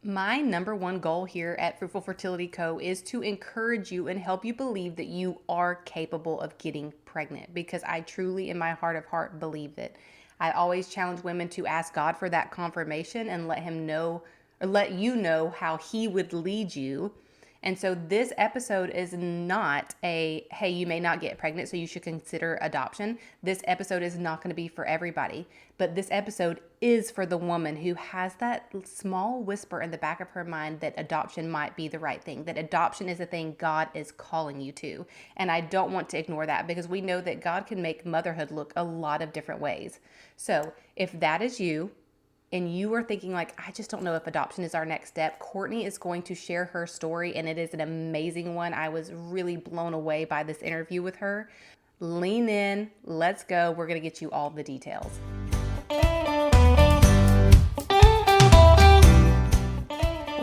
My number one goal here at Fruitful Fertility Co. is to encourage you and help you believe that you are capable of getting pregnant because I truly, in my heart of heart, believe it. I always challenge women to ask God for that confirmation and let Him know or let you know how He would lead you. And so this episode is not a, hey, you may not get pregnant, so you should consider adoption. This episode is not going to be for everybody, but this episode is for the woman who has that small whisper in the back of her mind that adoption might be the right thing, that adoption is the thing God is calling you to. And I don't want to ignore that because we know that God can make motherhood look a lot of different ways. So if that is you, and you are thinking like, I just don't know if adoption is our next step, Courtney is going to share her story, and it is an amazing one. I was really blown away by this interview with her. Lean in, let's go. We're going to get you all the details.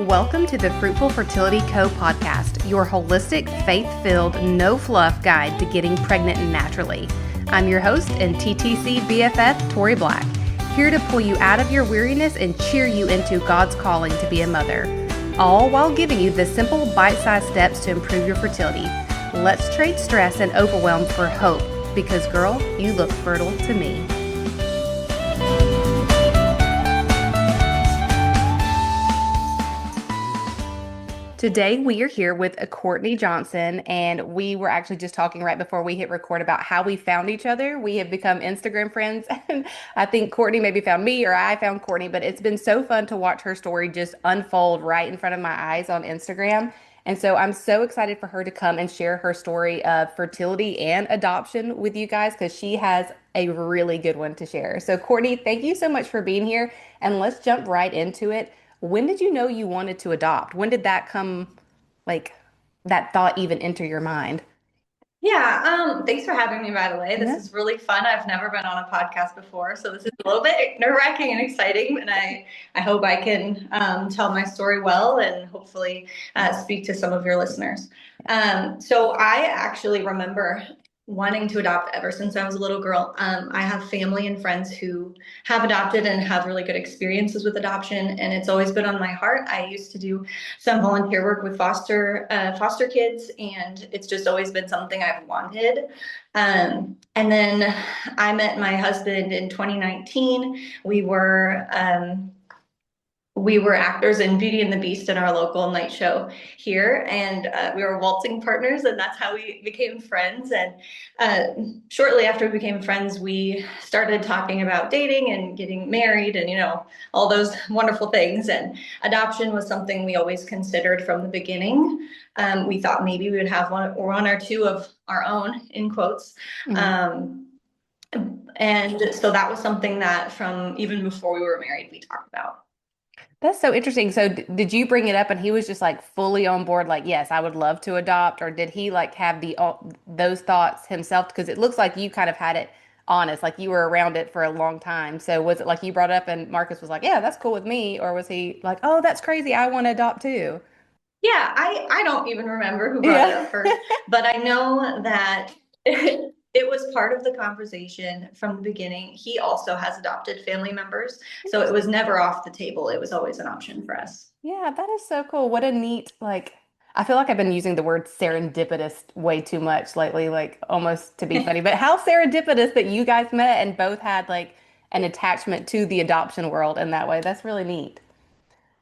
Welcome to the Fruitful Fertility Co. podcast, your holistic, faith-filled, no-fluff guide to getting pregnant naturally. I'm your host and TTC BFF, Tori Black. Here to pull you out of your weariness and cheer you into God's calling to be a mother, all while giving you the simple bite-sized steps to improve your fertility. Let's trade stress and overwhelm for hope because, girl, you look fertile to me. Today, we are here with Courtney Johnson, and we were actually just talking right before we hit record about how we found each other. We have become Instagram friends, and I think Courtney maybe found me or I found Courtney, but it's been so fun to watch her story just unfold right in front of my eyes on Instagram. And so I'm so excited for her to come and share her story of fertility and adoption with you guys because she has a really good one to share. So, Courtney, thank you so much for being here, and let's jump right into it. When did you know you wanted to adopt? When did that come, like, that thought even enter your mind? Yeah, thanks for having me, by the way. This Yeah. is really fun. I've never been on a podcast before, so this is a little bit nerve-wracking and exciting, and I hope I can tell my story well and hopefully speak to some of your listeners. So I actually remember wanting to adopt ever since I was a little girl. I have family and friends who have adopted and have really good experiences with adoption, and it's always been on my heart. I used to do some volunteer work with foster kids, and it's just always been something I've wanted. And then I met my husband in 2019. We were actors in Beauty and the Beast in our local night show here, and we were waltzing partners, and that's how we became friends. And shortly after we became friends, we started talking about dating and getting married, and all those wonderful things. And adoption was something we always considered from the beginning. We thought maybe we would have one or two of our own, in quotes. Mhm. And so that was something that from even before we were married, we talked about. That's so interesting. So, did you bring it up and he was just like fully on board, like, yes, I would love to adopt, or did he like have those thoughts himself? Because it looks like you kind of had it honest, like you were around it for a long time. So, was it like you brought it up and Marcus was like, yeah, that's cool with me, or was he like, oh, that's crazy, I want to adopt too? Yeah, I don't even remember who brought it Yeah. up first, but I know that it was part of the conversation from the beginning. He also has adopted family members, so it was never off the table. It was always an option for us. Yeah, that is so cool. What a neat, like, I feel like I've been using the word serendipitous way too much lately, like almost to be funny. But how serendipitous that you guys met and both had like an attachment to the adoption world in that way. That's really neat.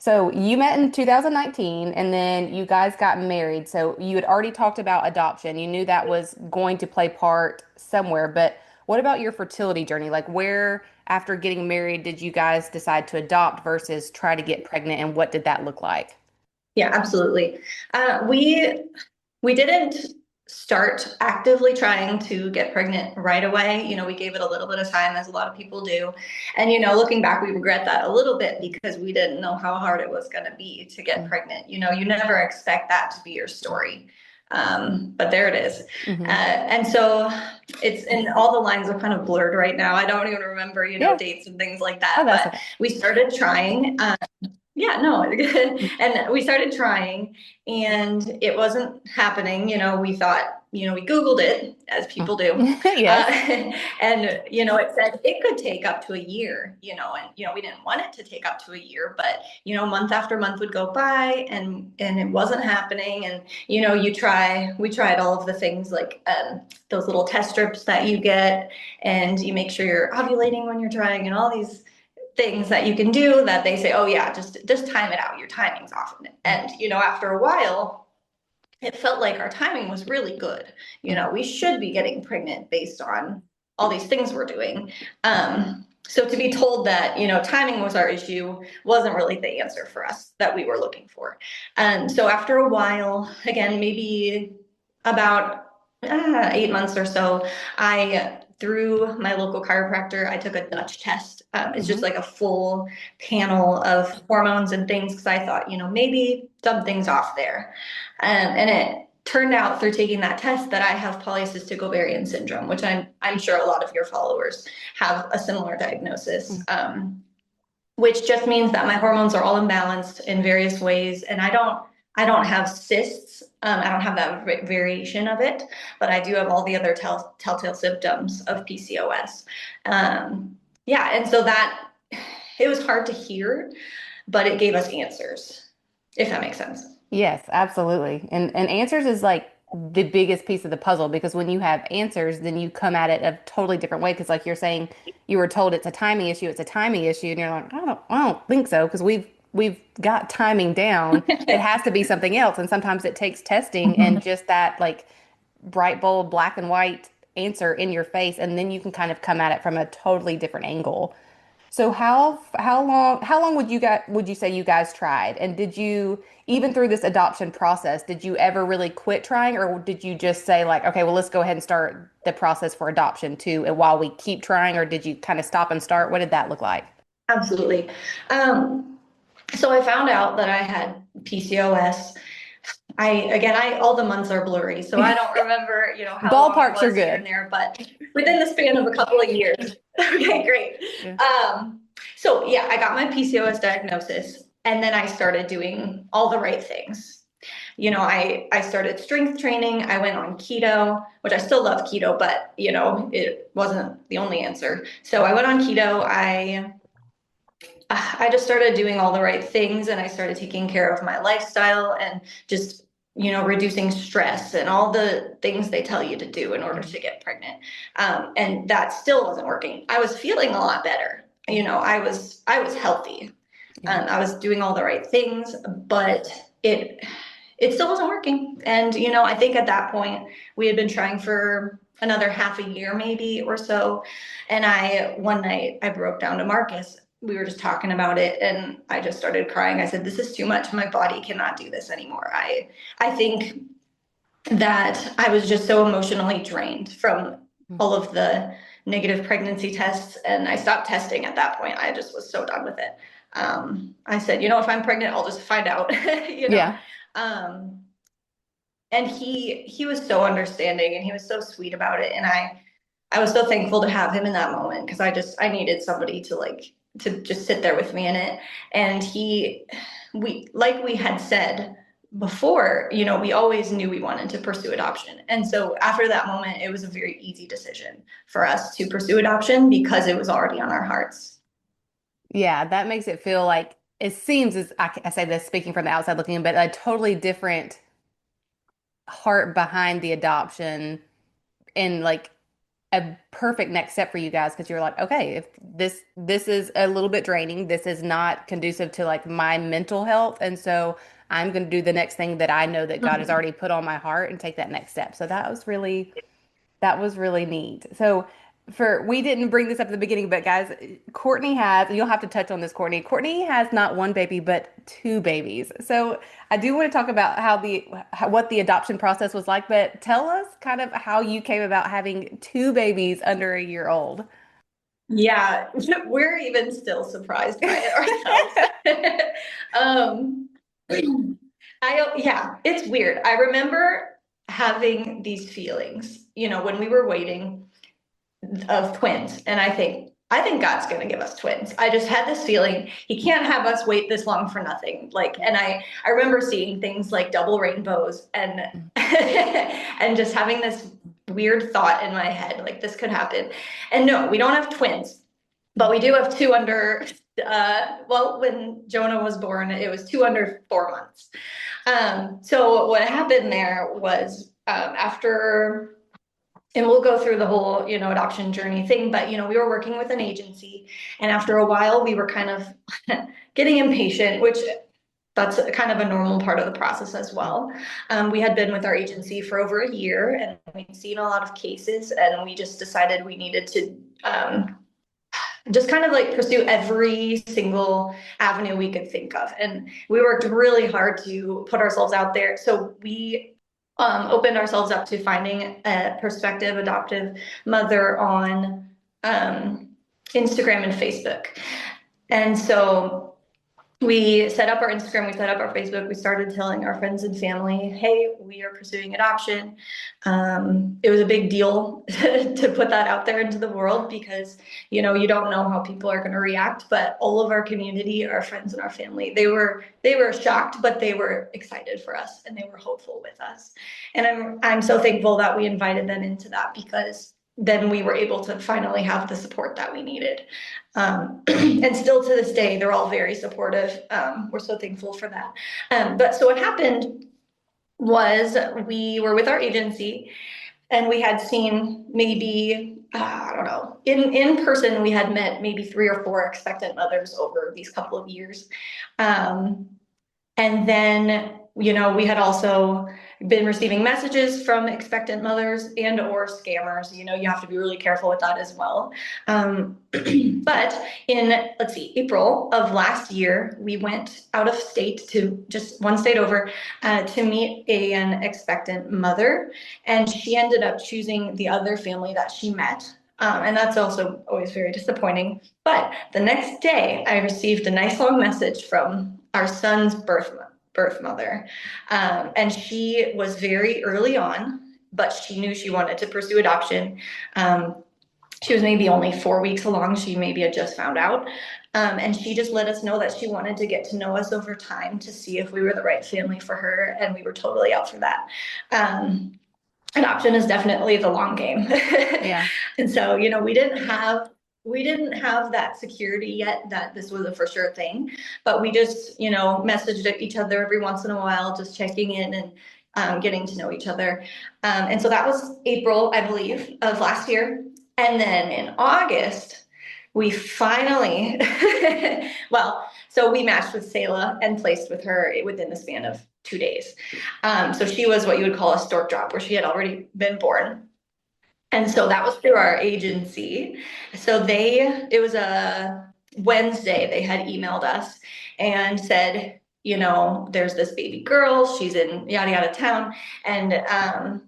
So you met in 2019 and then you guys got married. So you had already talked about adoption. You knew that was going to play part somewhere, but what about your fertility journey? Like where after getting married did you guys decide to adopt versus try to get pregnant and what did that look like? Yeah, absolutely. We didn't start actively trying to get pregnant right away. We gave it a little bit of time, as a lot of people do. And looking back, we regret that a little bit because we didn't know how hard it was going to be to get pregnant. You never expect that to be your story. But there it is. Mm-hmm. And so it's, and all the lines are kind of blurred right now. I don't even remember, Yeah. dates and things like Oh, that, that's but okay. we started trying. Yeah, no, and we started trying and it wasn't happening. We thought we Googled it, as people do. Yes. And, it said it could take up to a year, and, we didn't want it to take up to a year, but, month after month would go by and it wasn't happening. And, we tried all of the things like, those little test strips that you get, and you make sure you're ovulating when you're trying, and all these things that you can do that they say, oh yeah, just time it out. Your timing's off. And, after a while, it felt like our timing was really good. We should be getting pregnant based on all these things we're doing. So to be told that, timing was our issue wasn't really the answer for us that we were looking for. So after a while, again, maybe about 8 months or so, through my local chiropractor, I took a Dutch test. It's just like a full panel of hormones and things, because I thought, maybe something's off there. And it turned out through taking that test that I have polycystic ovarian syndrome, which I'm sure a lot of your followers have a similar diagnosis, which just means that my hormones are all imbalanced in various ways, and I don't have cysts. I don't have that variation of it, but I do have all the other telltale symptoms of PCOS. Yeah, and so that it was hard to hear, but it gave us answers, if that makes sense. Yes, absolutely. And answers is like the biggest piece of the puzzle, because when you have answers, then you come at it a totally different way. Because like you're saying, you were told it's a timing issue, it's a timing issue, and you're like, I don't think so, because we've got timing down. It has to be something else. And sometimes it takes testing and just that like bright, bold, black and white answer in your face, and then you can kind of come at it from a totally different angle. So how long would you say you guys tried? And did you, even through this adoption process, did you ever really quit trying, or did you just say like, okay, well, let's go ahead and start the process for adoption too, and while we keep trying, or did you kind of stop and start? What did that look like? Absolutely. So I found out that I had PCOS. All the months are blurry, so I don't remember, how long it Ballparks are was here and good. there, but within the span of a couple of years. Okay, great. Yeah. So yeah, I got my PCOS diagnosis, and then I started doing all the right things. I started strength training. I went on keto, which I still love keto, but it wasn't the only answer. So I went on keto. I just started doing all the right things, and I started taking care of my lifestyle and just, reducing stress and all the things they tell you to do in order to get pregnant. And that still wasn't working. I was feeling a lot better. I was healthy. Yeah. I was doing all the right things, but it still wasn't working. And, I think at that point we had been trying for another half a year, maybe or so. And one night I broke down to Marcus. We were just talking about it, and I just started crying. I said, this is too much. My body cannot do this anymore. I think that I was just so emotionally drained from all of the negative pregnancy tests, and I stopped testing at that point. I just was so done with it. I said, if I'm pregnant, I'll just find out, Yeah. Um, and he was so understanding, and he was so sweet about it. And I was so thankful to have him in that moment, because I needed somebody to just sit there with me in it. And like we had said before, we always knew we wanted to pursue adoption. And so after that moment, it was a very easy decision for us to pursue adoption, because it was already on our hearts. Yeah, that makes it feel like it seems, as I say this speaking from the outside looking in, but a totally different heart behind the adoption, and like a perfect next step for you guys, because you're like, okay, if this is a little bit draining, this is not conducive to like my mental health, and so I'm going to do the next thing that I know that God has Mhm. already put on my heart and take that next step. So that was really neat. So we didn't bring this up at the beginning, but guys, Courtney has, you'll have to touch on this, Courtney. Courtney has not one baby, but two babies. So I do want to talk about what the adoption process was like, but tell us kind of how you came about having two babies under a year old. Yeah, we're even still surprised by it ourselves. um, yeah, it's weird. I remember having these feelings, when we were waiting, of twins. And I think, I think God's going to give us twins. I just had this feeling he can't have us wait this long for nothing. Like, and I remember seeing things like double rainbows and, and just having this weird thought in my head, like this could happen. And no, we don't have twins, but we do have two under, well, when Jonah was born, it was two under 4 months. So what happened there was, after, and we'll go through the whole, adoption journey thing, but, we were working with an agency, and after a while we were kind of getting impatient, which that's kind of a normal part of the process as well. We had been with our agency for over a year, and we'd seen a lot of cases, and we just decided we needed to, just kind of like pursue every single avenue we could think of. And we worked really hard to put ourselves out there. So we opened ourselves up to finding a prospective adoptive mother on Instagram and Facebook. And so we set up our Instagram, we set up our Facebook, we started telling our friends and family, hey, we are pursuing adoption. It was a big deal to put that out there into the world because, you don't know how people are going to react, but all of our community, our friends and our family, they were shocked, but they were excited for us and they were hopeful with us. And I'm so thankful that we invited them into that, because then we were able to finally have the support that we needed. And still to this day, they're all very supportive. We're so thankful for that. But so what happened was we were with our agency, and we had seen maybe, I don't know, in person, we had met maybe 3 or 4 expectant mothers over these couple of years. And then, we had also been receiving messages from expectant mothers and or scammers. You have to be really careful with that as well. But in, April of last year, we went out of state to just one state over to meet an expectant mother. And she ended up choosing the other family that she met. And that's also always very disappointing. But the next day, I received a nice long message from our son's birth mother. And she was very early on, but she knew she wanted to pursue adoption. She was maybe only 4 weeks along. She maybe had just found out. And she just let us know that she wanted to get to know us over time to see if we were the right family for her. And we were totally out for that. Adoption is definitely the long game. Yeah. And so, we didn't have that security yet that this was a for sure thing, but we just, messaged each other every once in a while, just checking in and getting to know each other. And so that was April, I believe, of last year. And then in August, we finally, so we matched with Selah and placed with her within the span of 2 days. So she was what you would call a stork drop, where she had already been born. And so that was through our agency. So it was a Wednesday, they had emailed us and said, there's this baby girl, she's in yada yada town, and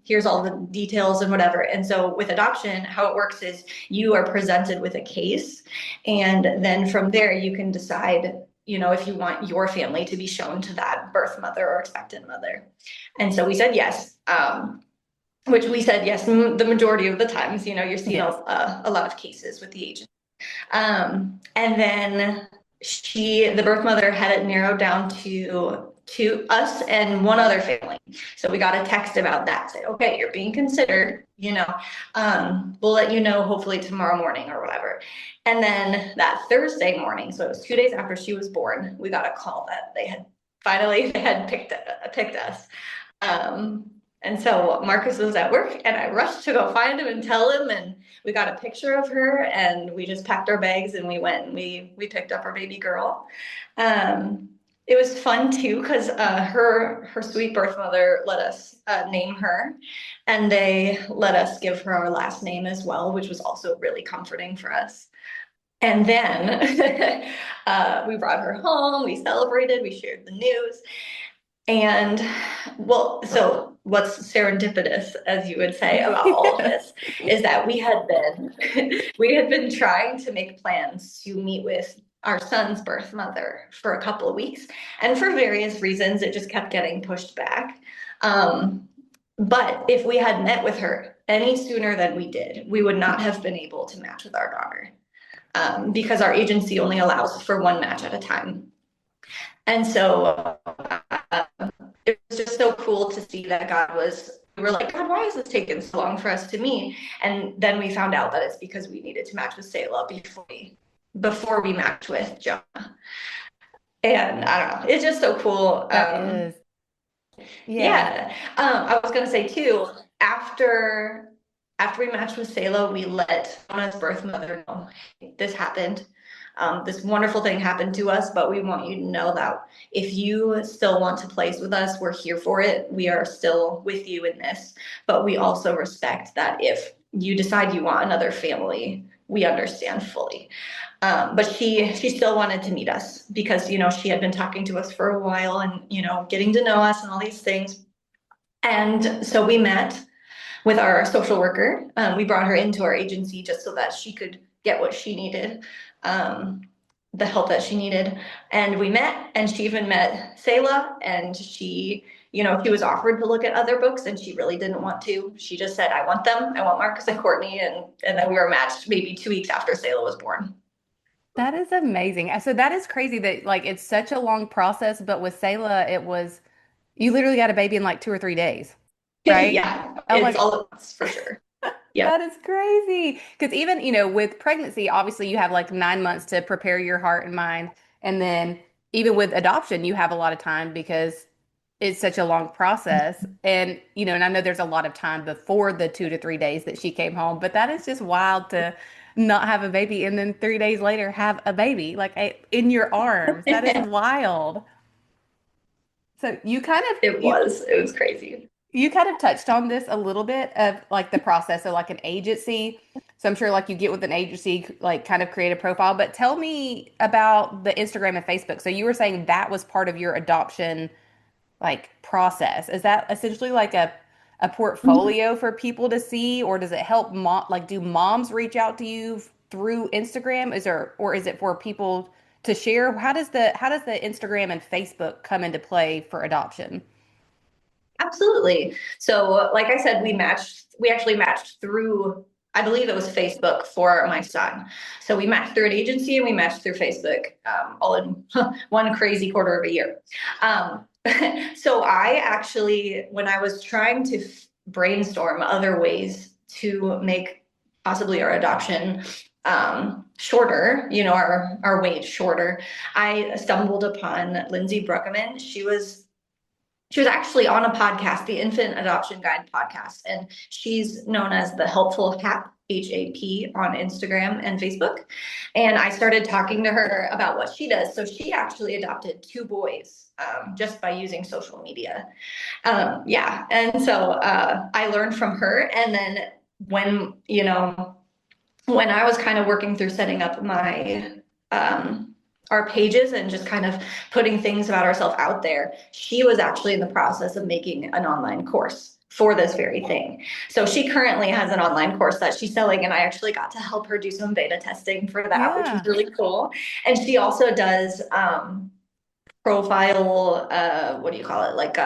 here's all the details and whatever. And so with adoption, how it works is you are presented with a case, and then from there you can decide, if you want your family to be shown to that birth mother or expectant mother. And so we said yes. Which we said yes the majority of the times. You're seeing a lot of cases with the agent. And then the birth mother had it narrowed down to us and one other family. So we got a text about that, say, okay, you're being considered, we'll let you know hopefully tomorrow morning or whatever. And then that Thursday morning, so it was 2 days after she was born, we got a call that they had picked us. And so Marcus was at work, and I rushed to go find him and tell him, and we got a picture of her, and we just packed our bags and we went and we picked up our baby girl. It was fun too, because her sweet birth mother let us name her, and they let us give her our last name as well, which was also really comforting for us. And then we brought her home, we celebrated, we shared the news. And so what's serendipitous, as you would say, about all of this is that we had been trying to make plans to meet with our son's birth mother for a couple of weeks. And for various reasons, it just kept getting pushed back. But if we had met with her any sooner than we did, we would not have been able to match with our daughter. because our agency only allows for one match at a time. And so it was just so cool to see that we were like, God, why is this taking so long for us to meet? And then we found out that it's because we needed to match with Selah before we matched with Jonah. And I don't know, it's just so cool. That is. Yeah. Yeah. I was gonna say too, after we matched with Selah, we let Jonah's birth mother know, "Hey, this happened. This wonderful thing happened to us, but we want you to know that if you still want to place with us, we're here for it. We are still with you in this, but we also respect that if you decide you want another family, we understand fully." But she still wanted to meet us because, she had been talking to us for a while and, getting to know us and all these things. And so we met with our social worker. We brought her into our agency just so that she could get what she needed, the help that she needed. And we met, and she even met Selah, and she was offered to look at other books, and she really didn't want to. She just said, "I want them. I want Marcus and Courtney," and then we were matched maybe 2 weeks after Selah was born. That is amazing. So that is crazy that like it's such a long process, but with Selah, it was you literally got a baby in like 2 or 3 days, right? Yeah, Oh it's my, all at once for sure. Yep. that is crazy. Because even, with pregnancy, obviously you have like 9 months to prepare your heart and mind. And then even with adoption, you have a lot of time because it's such a long process. And I know there's a lot of time before the 2 to 3 days that she came home, but that is just wild to not have a baby and then 3 days later have a baby like in your arms. That is wild. So It was crazy. you kind of touched on this a little bit of like the process of like an agency. So I'm sure like you get with an agency, like kind of create a profile, but tell me about the Instagram and Facebook. So you were saying that was part of your adoption like process. Is that essentially like a portfolio for people to see, or does it help like do moms reach out to you through Instagram? Or is it for people to share? How does the Instagram and Facebook come into play for adoption? Absolutely. So, like I said, we actually matched through, I believe it was Facebook for my son. So we matched through an agency and we matched through Facebook, all in one crazy quarter of a year. Um, so I actually, when I was trying to brainstorm other ways to make possibly our adoption shorter, our wait shorter, I stumbled upon Lindsay Bruckerman. She was actually on a podcast, the Infant Adoption Guide podcast, and she's known as the Helpful HAP, HAP, on Instagram and Facebook. And I started talking to her about what she does. So she actually adopted two boys just by using social media. Yeah. And so I learned from her. And then when, when I was kind of working through setting up our pages and just kind of putting things about ourselves out there, she was actually in the process of making an online course for this very thing. So she currently has an online course that she's selling, and I actually got to help her do some beta testing for that, which was Yeah. really cool. And she also does profile, what do you call it? Like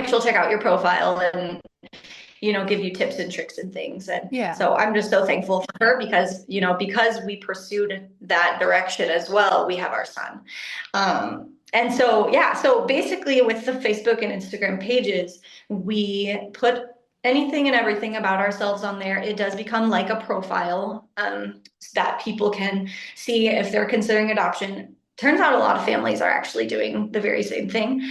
she'll check out your profile and give you tips and tricks and things. And Yeah. so I'm just so thankful for her because we pursued that direction as well. We have our son. And so, yeah, so basically with the Facebook and Instagram pages, we put anything and everything about ourselves on there. It does become like a profile so that people can see if they're considering adoption. Turns out a lot of families are actually doing the very same thing.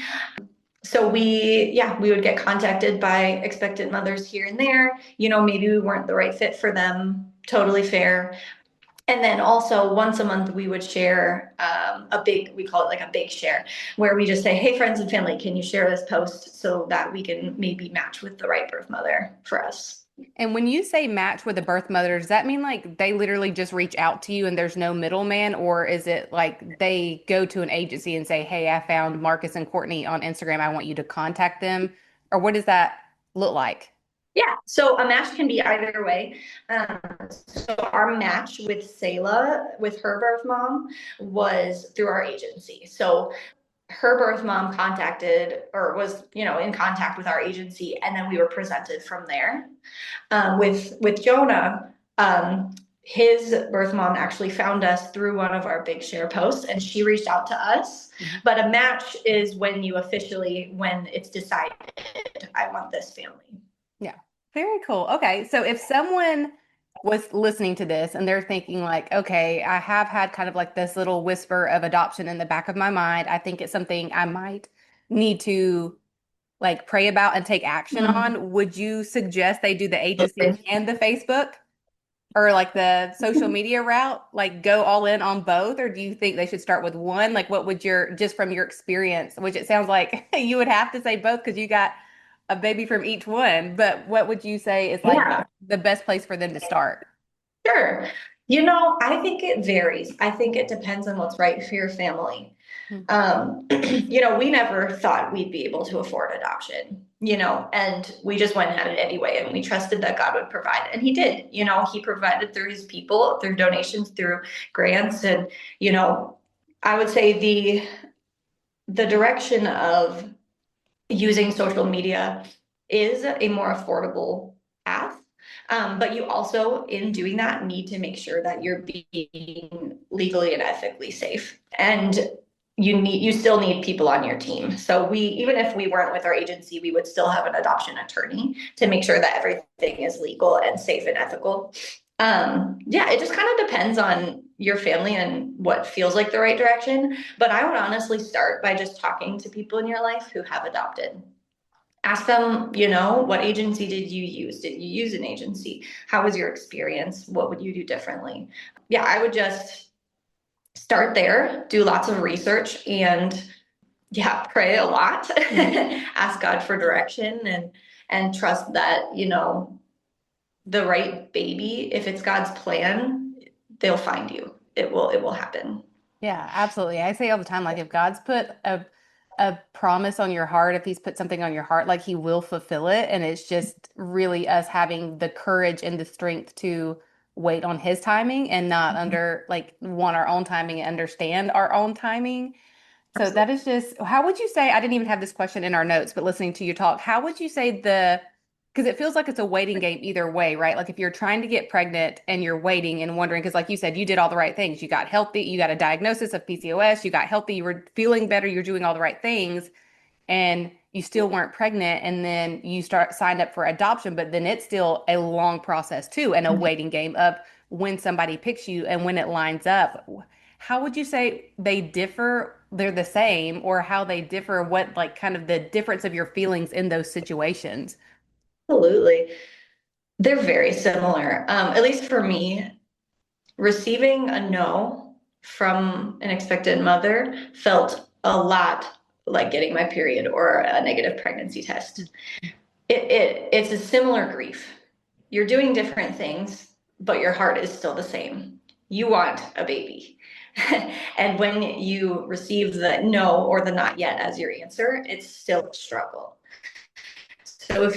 So we would get contacted by expectant mothers here and there. Maybe we weren't the right fit for them. Totally fair. And then also once a month, we would share we call it like a big share, where we just say, "Hey, friends and family, can you share this post so that we can maybe match with the right birth mother for us?" And when you say match with a birth mother, does that mean like they literally just reach out to you and there's no middleman? Or is it like they go to an agency and say, "Hey, I found Marcus and Courtney on Instagram. I want you to contact them"? Or what does that look like? Yeah, so a match can be either way. Um, so our match with Selah, with her birth mom, was through our agency. So her birth mom contacted or was in contact with our agency, and then we were presented from there. With Jonah, his birth mom actually found us through one of our big share posts, and she reached out to us. Mhm. But a match is when you officially, when it's decided, I want this family. Yeah. Very cool. Okay. So if someone was listening to this and they're thinking like, okay, I have had kind of like this little whisper of adoption in the back of my mind. I think it's something I might need to like pray about and take action Mm-hmm. on. Would you suggest they do the agency and the Facebook or like the social media route? Like go all in on both, or do you think they should start with one? Like what would your, just from your experience, which it sounds like you would have to say both because you got a baby from each one, but what would you say is like Yeah. the best place for them to start? Sure. I think it varies. I think it depends on what's right for your family. Hmm. We never thought we'd be able to afford adoption, and we just went at it anyway. And we trusted that God would provide. And He did. He provided through His people, through donations, through grants. And, I would say the direction of using social media is a more affordable path. But you also, in doing that, need to make sure that you're being legally and ethically safe. And you still need people on your team. So even if we weren't with our agency, we would still have an adoption attorney to make sure that everything is legal and safe and ethical. Yeah, it just kind of depends on your family and what feels like the right direction. But I would honestly start by just talking to people in your life who have adopted. Ask them, what agency did you use? Did you use an agency? How was your experience? What would you do differently? Yeah, I would just start there, do lots of research, and yeah, pray a lot. Mhm. Ask God for direction, and trust that, the right baby, if it's God's plan, they'll find you. It will happen. Yeah, absolutely. I say all the time, like if God's put a promise on your heart, if He's put something on your heart, like He will fulfill it. And it's just really us having the courage and the strength to wait on His timing and not under like want our own timing and understand our own timing. So that is just, how would you say, I didn't even have this question in our notes, but listening to you talk, how would you say because it feels like it's a waiting game either way, right? Like if you're trying to get pregnant and you're waiting and wondering, because like you said, you did all the right things. You got healthy, you got a diagnosis of PCOS, you got healthy, you were feeling better, you're doing all the right things, and you still weren't pregnant. And then you signed up for adoption, but then it's still a long process too, and a waiting game of when somebody picks you and when it lines up. How would you say they differ? They're the same, or how they differ, what like kind of the difference of your feelings in those situations? Absolutely. They're very similar. At least for me, receiving a no from an expectant mother felt a lot like getting my period or a negative pregnancy test. It's a similar grief. You're doing different things, but your heart is still the same. You want a baby. And when you receive the no or the not yet as your answer, it's still a struggle. So if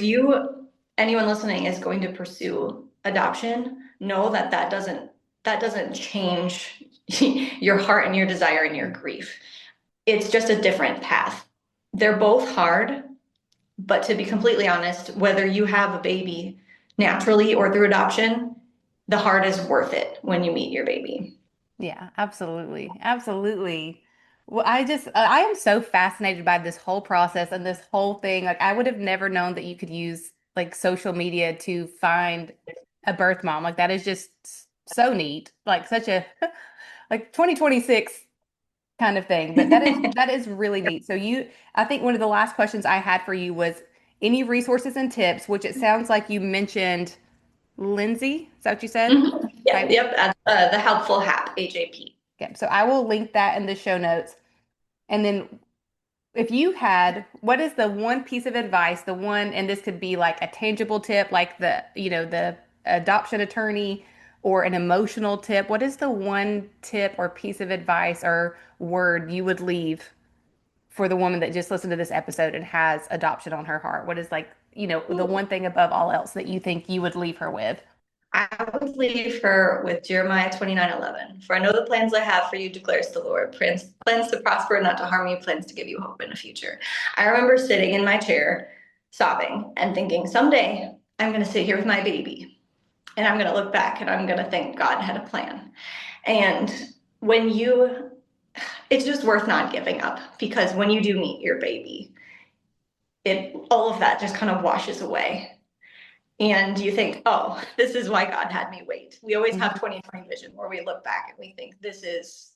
anyone listening is going to pursue adoption, know that that doesn't change your heart and your desire and your grief. It's just a different path. They're both hard, but to be completely honest, whether you have a baby naturally or through adoption, the heart is worth it when you meet your baby. Yeah, absolutely. Absolutely. Well, I am so fascinated by this whole process and this whole thing. Like, I would have never known that you could use like social media to find a birth mom. Like, that is just so neat. Like, such a like 2026 kind of thing. But that is really neat. So I think one of the last questions I had for you was any resources and tips, which it sounds like you mentioned Lindsay. Is that what you said? Mhm. Yeah, Okay. yep. The helpful hap, HAP. Okay, so I will link that in the show notes. And then if you had, what is the one piece of advice, the one, and this could be like a tangible tip, like the adoption attorney or an emotional tip. What is the one tip or piece of advice or word you would leave for the woman that just listened to this episode and has adoption on her heart? What is like, the one thing above all else that you think you would leave her with? I would leave her with Jeremiah 29:11. For I know the plans I have for you, declares the Lord. Plans to prosper and not to harm you, plans to give you hope in the future. I remember sitting in my chair, sobbing and thinking, someday I'm going to sit here with my baby And I'm going to look back and I'm going to think God had a plan. And when it's just worth not giving up, because when you do meet your baby, all of that just kind of washes away. And you think, oh, this is why God had me wait. We always have 20/20 vision where we look back and we think, this is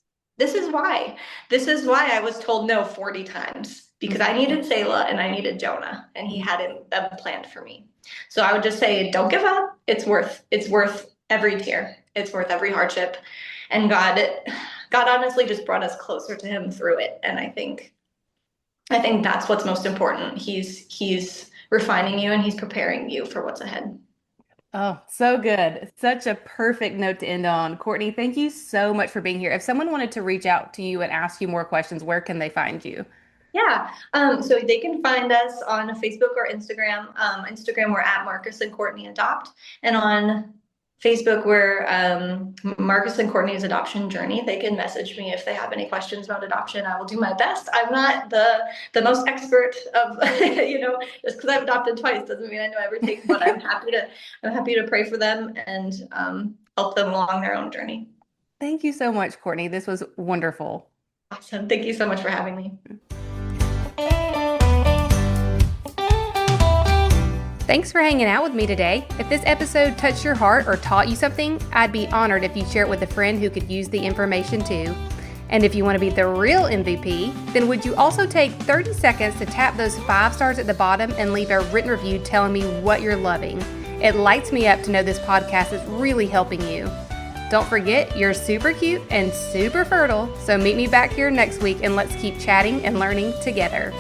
why. This is why I was told no 40 times, because I needed Selah and I needed Jonah, and he hadn't planned for me. So I would just say, don't give up. It's worth every tear. It's worth every hardship. And God honestly just brought us closer to him through it. And I think that's what's most important. He's refining you and he's preparing you for what's ahead. Oh, so good. Such a perfect note to end on. Courtney, thank you so much for being here. If someone wanted to reach out to you and ask you more questions, where can they find you? Yeah, so they can find us on Facebook or Instagram. Instagram, we're at Marcus and Courtney Adopt. And on Facebook, we're Marcus and Courtney's Adoption Journey. They can message me if they have any questions about adoption. I will do my best. I'm not the most expert of, just because I've adopted twice doesn't mean I know everything, but I'm happy to pray for them and help them along their own journey. Thank you so much, Courtney. This was wonderful. Awesome. Thank you so much for having me. Thanks for hanging out with me today. If this episode touched your heart or taught you something, I'd be honored if you share it with a friend who could use the information too. And if you want to be the real MVP, then would you also take 30 seconds to tap those 5 stars at the bottom and leave a written review telling me what you're loving? It lights me up to know this podcast is really helping you. Don't forget, you're super cute and super fertile, so meet me back here next week and let's keep chatting and learning together.